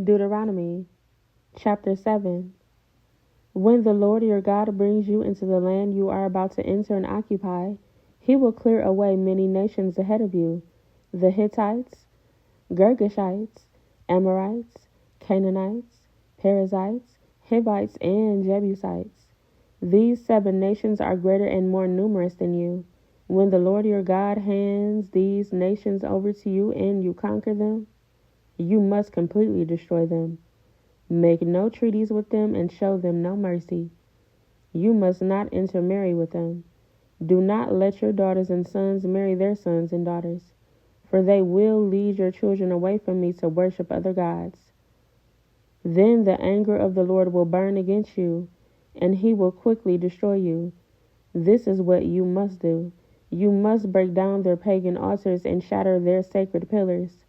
Deuteronomy chapter 7. When the Lord your God brings you into the land you are about to enter and occupy, he will clear away many nations ahead of you: the Hittites, Girgashites, Amorites, Canaanites, Perizzites, Hivites, and Jebusites. These 7 nations are greater and more numerous than you. When the Lord your God hands these nations over to you and you conquer them, you must completely destroy them. Make no treaties with them and show them no mercy. You must not intermarry with them. Do not let your daughters and sons marry their sons and daughters, for they will lead your children away from me to worship other gods. Then the anger of the Lord will burn against you, and he will quickly destroy you. This is what you must do. You must break down their pagan altars and shatter their sacred pillars.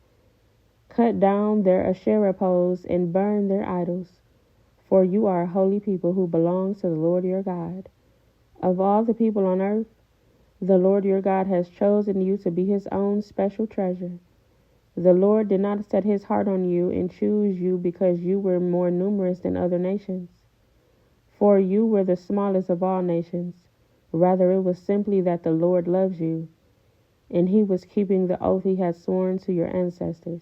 Cut down their Asherah poles and burn their idols, for you are a holy people who belong to the Lord your God. Of all the people on earth, the Lord your God has chosen you to be his own special treasure. The Lord did not set his heart on you and choose you because you were more numerous than other nations, for you were the smallest of all nations. Rather, it was simply that the Lord loves you, and he was keeping the oath he had sworn to your ancestors.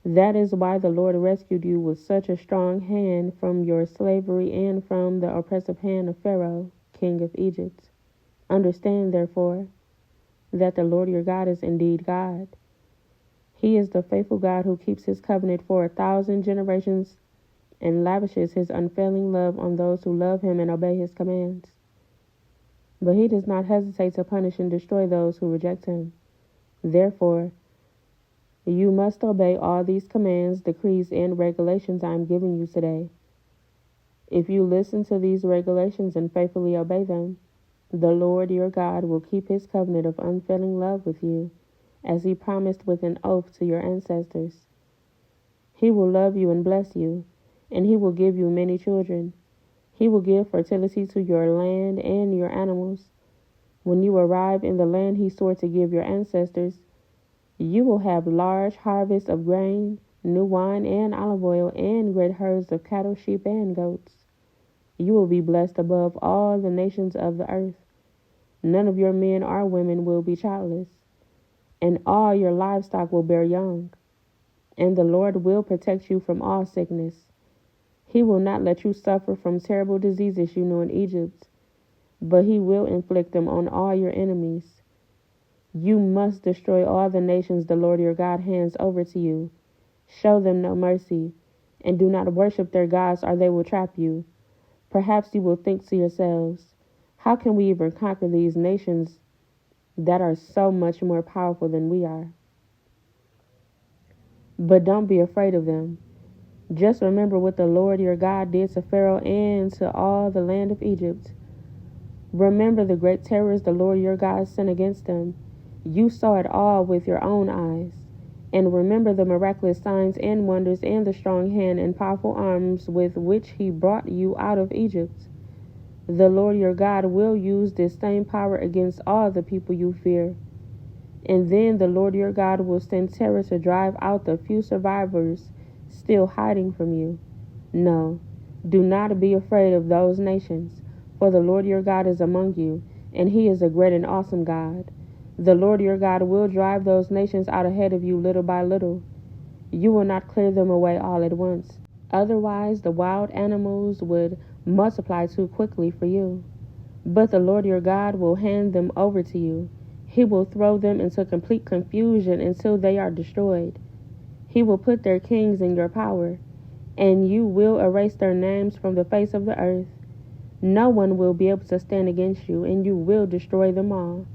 That is why the Lord rescued you with such a strong hand from your slavery and from the oppressive hand of Pharaoh, king of Egypt. Understand, therefore, that the Lord your God is indeed God. He is the faithful God who keeps his covenant for 1,000 generations and lavishes his unfailing love on those who love him and obey his commands. But he does not hesitate to punish and destroy those who reject him. Therefore, you must obey all these commands, decrees, and regulations I am giving you today. If you listen to these regulations and faithfully obey them, the Lord your God will keep his covenant of unfailing love with you, as he promised with an oath to your ancestors. He will love you and bless you, and he will give you many children. He will give fertility to your land and your animals. When you arrive in the land he swore to give your ancestors, you will have large harvests of grain, new wine and olive oil, and great herds of cattle, sheep, and goats. You will be blessed above all the nations of the earth. None of your men or women will be childless, and all your livestock will bear young. And the Lord will protect you from all sickness. He will not let you suffer from terrible diseases you know in Egypt, but he will inflict them on all your enemies. You must destroy all the nations the Lord your God hands over to you. Show them no mercy, and do not worship their gods, or they will trap you. Perhaps you will think to yourselves, how can we even conquer these nations that are so much more powerful than we are? But don't be afraid of them. Just remember what the Lord your God did to Pharaoh and to all the land of Egypt. Remember the great terrors the Lord your God sent against them. You saw it all with your own eyes. And remember the miraculous signs and wonders and the strong hand and powerful arms with which he brought you out of Egypt. The Lord your God will use this same power against all the people you fear. And then the Lord your God will send terror to drive out the few survivors still hiding from you. No, do not be afraid of those nations, for the Lord your God is among you, and he is a great and awesome God. The Lord your God will drive those nations out ahead of you little by little. You will not clear them away all at once. Otherwise, the wild animals would multiply too quickly for you. But the Lord your God will hand them over to you. He will throw them into complete confusion until they are destroyed. He will put their kings in your power, and you will erase their names from the face of the earth. No one will be able to stand against you, and you will destroy them all.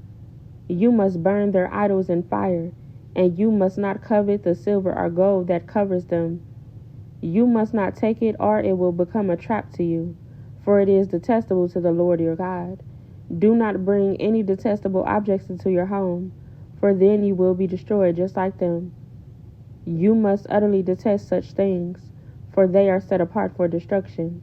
You must burn their idols in fire, and you must not covet the silver or gold that covers them. You must not take it, or it will become a trap to you, for it is detestable to the Lord your God. Do not bring any detestable objects into your home, for then you will be destroyed just like them. You must utterly detest such things, for they are set apart for destruction.